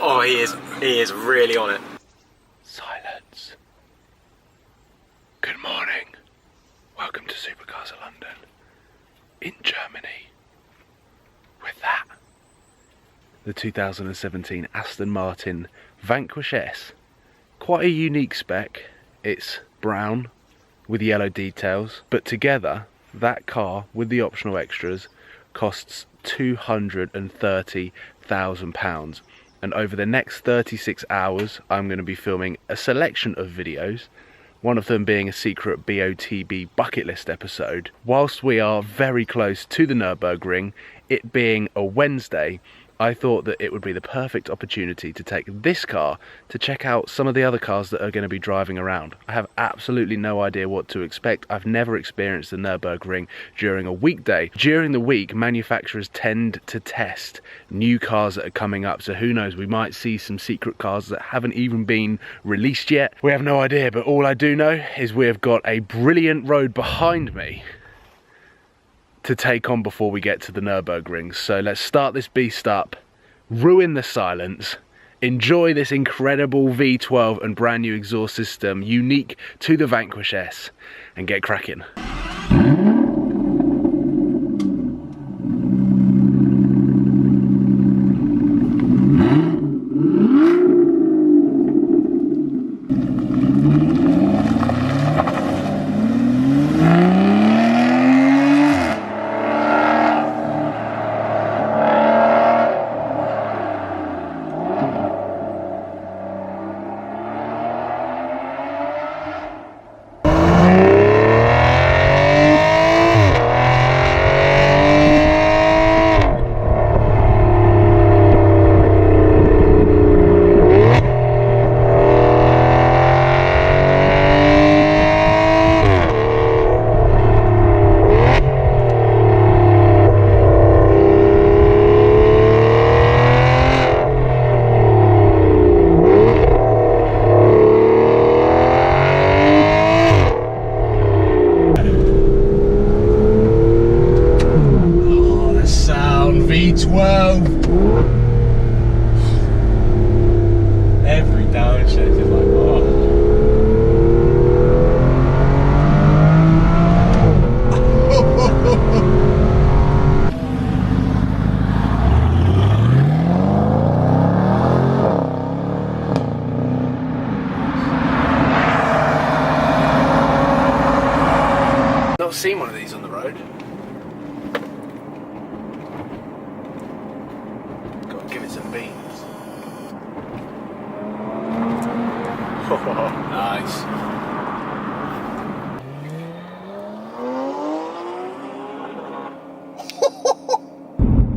Oh, he is really on it. Silence. Good morning. Welcome to Supercars of London. In Germany. With that, the 2017 Aston Martin Vanquish S. Quite a unique spec. It's brown with yellow details, but together that car with the optional extras costs £230,000. And over the next 36 hours I'm going to be filming a selection of videos, one of them being a secret BOTB bucket list episode, whilst we are very close to the Nurburgring. It being a Wednesday, I thought that it would be the perfect opportunity to take this car to check out some of the other cars that are going to be driving around. I have absolutely no idea what to expect. I've never experienced the Nurburgring during a weekday. During the week, manufacturers tend to test new cars that are coming up, so who knows, we might see some secret cars that haven't even been released yet. We have no idea, but all I do know is we have got a brilliant road behind me to take on before we get to the Nurburgring. So let's start this beast up, ruin the silence, enjoy this incredible V12 and brand new exhaust system unique to the Vanquish S, and get cracking. V12. Every downshift is like, oh. Not seen one of these on the road. Give it some beans. Oh, nice.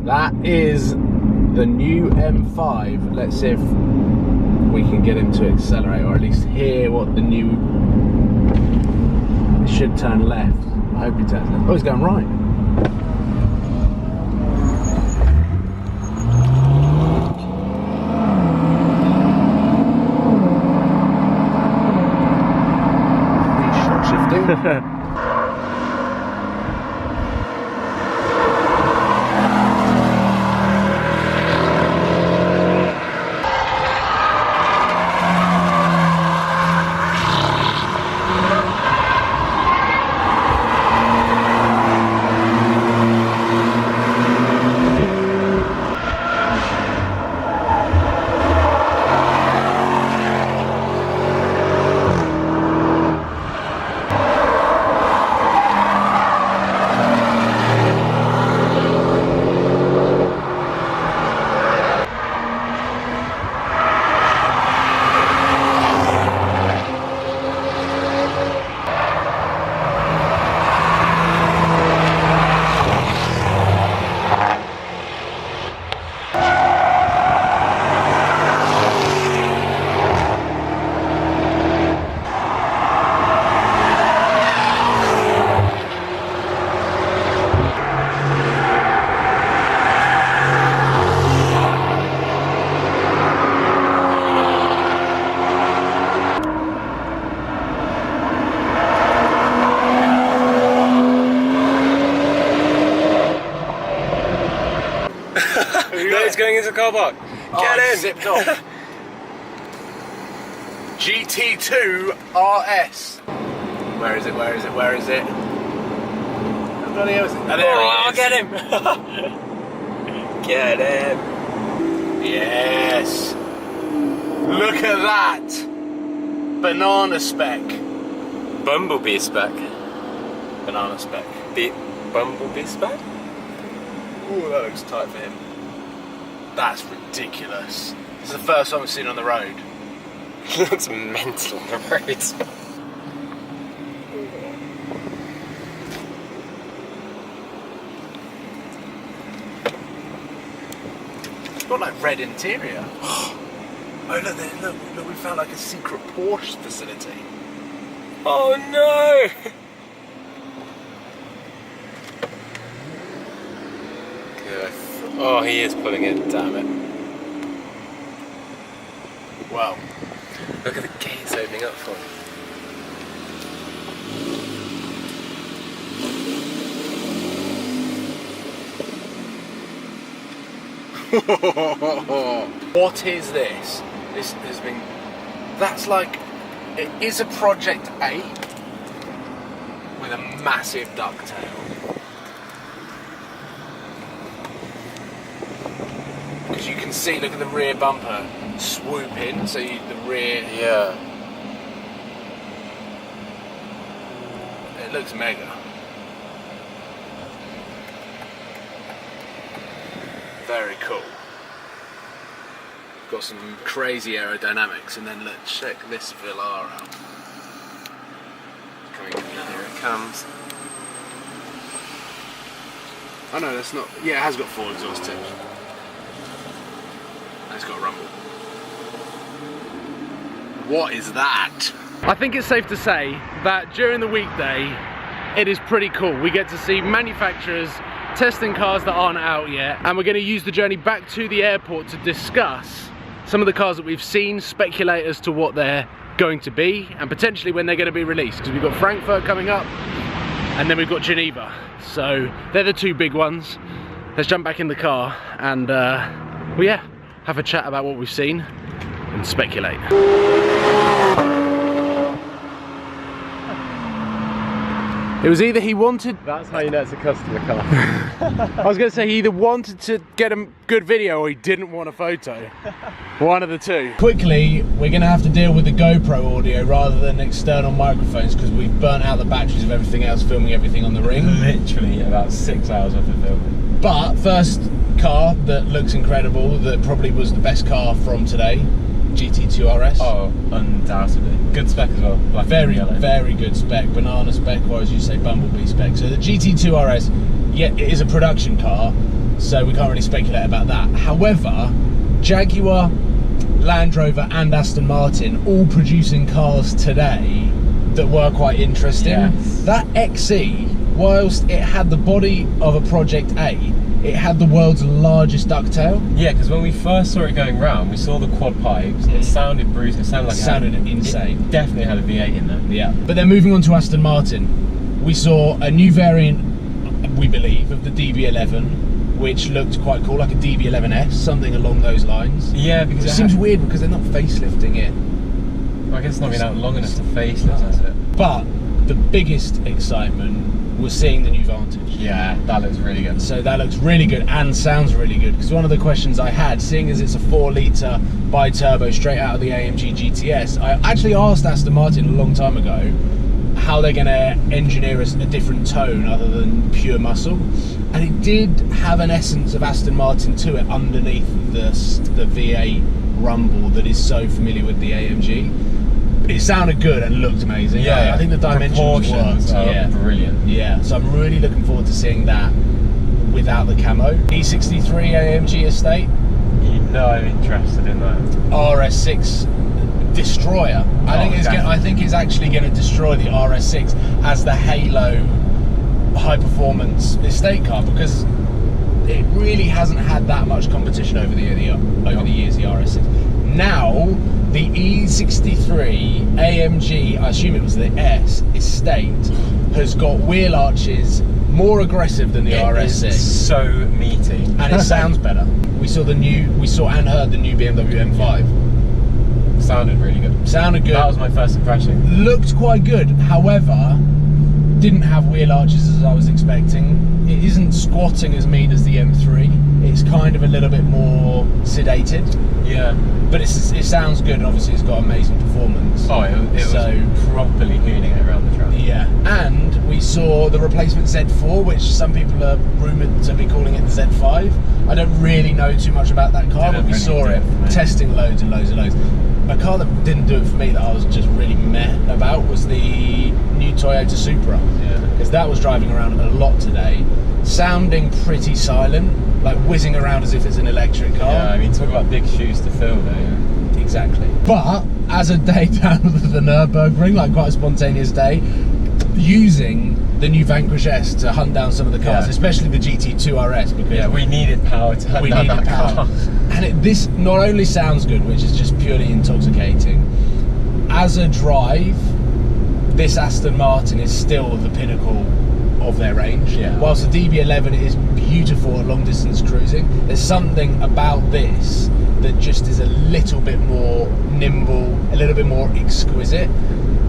That is the new M5. Let's see if we can get him to accelerate, or at least hear what the new... It should turn left. I hope he turns left. Oh, he's going right. It's going into the car park. Get in! Zipped off. GT2 RS. Where is it? Where is it? Where is it? Oh, bloody hell is it? Oh, there he is. Get him! Get him! Yes. Look at that. Banana spec. Bumblebee spec. Banana spec. Bumblebee spec? Ooh, that looks tight for him. That's ridiculous. This is the first time I've seen on the road. He looks mental on the road. It's got like red interior. Oh look there, look, we found like a secret Porsche facility. Oh no! Good. Oh, he is pulling it, damn it. Wow. Look at the gates opening up for him. What is this? This has been... That's like... It is a Project A with a massive ducktail. Because you can see, look at the rear bumper swoop in, so the rear... Yeah. It looks mega. Very cool. Got some crazy aerodynamics, and then let's check this Velar out. Coming down. Here it comes. Oh no, that's not. Yeah, it has got 4 exhaust tips. And it's got a rumble. What is that? I think it's safe to say that during the weekday, it is pretty cool. We get to see manufacturers testing cars that aren't out yet, and we're going to use the journey back to the airport to discuss some of the cars that we've seen, speculate as to what they're going to be, and potentially when they're going to be released, because we've got Frankfurt coming up, and then we've got Geneva. So they're the 2 big ones. Let's jump back in the car and, well, yeah, have a chat about what we've seen and speculate. It was either he wanted... That's how you know it's a customer car. I was going to say he either wanted to get a good video or he didn't want a photo. One of the 2. Quickly, we're going to have to deal with the GoPro audio rather than external microphones because we've burnt out the batteries of everything else, filming everything on the Ring. Literally about 6 hours worth of filming. But first car that looks incredible, that probably was the best car from today, GT2 RS. Oh, undoubtedly. Good spec as well. Black Very, and yellow. very good spec. Banana spec, or as you say, Bumblebee spec. So the GT2 RS, yeah, it is a production car, so we can't really speculate about that. However, Jaguar, Land Rover and Aston Martin all producing cars today that were quite interesting. Yes. That XE, whilst it had the body of a Project A, it had the world's largest ducktail. Yeah, because when we first saw it going round, we saw the quad pipes. It sounded bruised. It sounded like Insane. It definitely had a V8 in there. Yeah. But then moving on to Aston Martin, we saw a new variant, we believe, of the DB11, which looked quite cool, like a DB11S, something along those lines. Yeah, because it seems weird because they're not facelifting it. Well, I guess it's not been out long enough to facelift, has it? But the biggest excitement was seeing the new Vantage. Yeah, that looks really good. So that looks really good and sounds really good, because one of the questions I had, seeing as it's a 4-litre bi-turbo straight out of the AMG GTS, I actually asked Aston Martin a long time ago how they're going to engineer a different tone other than pure muscle, and it did have an essence of Aston Martin to it underneath the V8 rumble that is so familiar with the AMG. It sounded good and looked amazing. Yeah, I think the dimensions worked. Yeah, brilliant. Yeah, so I'm really looking forward to seeing that without the camo. E63 AMG estate. You know I'm interested in that. RS6 Destroyer. I think it's actually going to destroy the RS6 as the halo high performance estate car, because it really hasn't had that much competition over the years, the RS6. Now the E63 AMG, I assume it was the S estate, has got wheel arches more aggressive than the RS6. It's so meaty, and it sounds better. We saw and heard the new BMW M5. Sounded really good. Sounded good. That was my first impression. Looked quite good. However, didn't have wheel arches as I was expecting. It isn't squatting as mean as the M3. It's kind of a little bit more sedated. Yeah. But it sounds good, and obviously it's got amazing performance. Oh, it was properly hooning it around the track. Yeah, and we saw the replacement Z4, which some people are rumoured to be calling it the Z5. I don't really know too much about that car, but we saw it testing loads and loads and loads. A car that didn't do it for me, that I was just really meh about, was the new Toyota Supra. Yeah. Because that was driving around a lot today, sounding pretty silent, like whizzing around as if it's an electric car. Yeah, I mean, talk about big shoes to fill though. Exactly. But as a day down at the Nurburgring, like quite a spontaneous day, using the new Vanquish S to hunt down some of the cars, especially the GT2 RS, because we needed power to hunt down that car. And this not only sounds good, which is just purely intoxicating, as a drive, this Aston Martin is still the pinnacle of their range. Yeah. Whilst the DB11 is beautiful at long distance cruising, there's something about this that just is a little bit more nimble, a little bit more exquisite.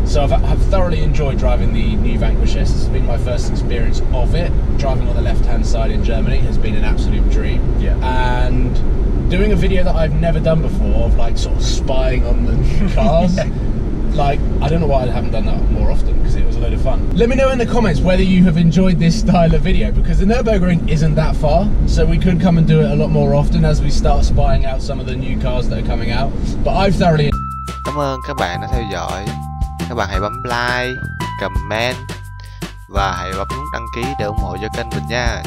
So I've thoroughly enjoyed driving the new Vanquish S. This has been my first experience of it. Driving on the left-hand side in Germany has been an absolute dream. Yeah. And doing a video that I've never done before of like sort of spying on the new cars. Like, I don't know why I haven't done that more often, because it was a load of fun. Let me know in the comments whether you have enjoyed this style of video, because the Nurburgring isn't that far, so we could come and do it a lot more often as we start spying out some of the new cars that are coming out. But I've thoroughly... Cảm ơn các bạn đã theo dõi. Các bạn hãy bấm like, comment và hãy bấm nút đăng ký để ủng hộ cho kênh mình nha.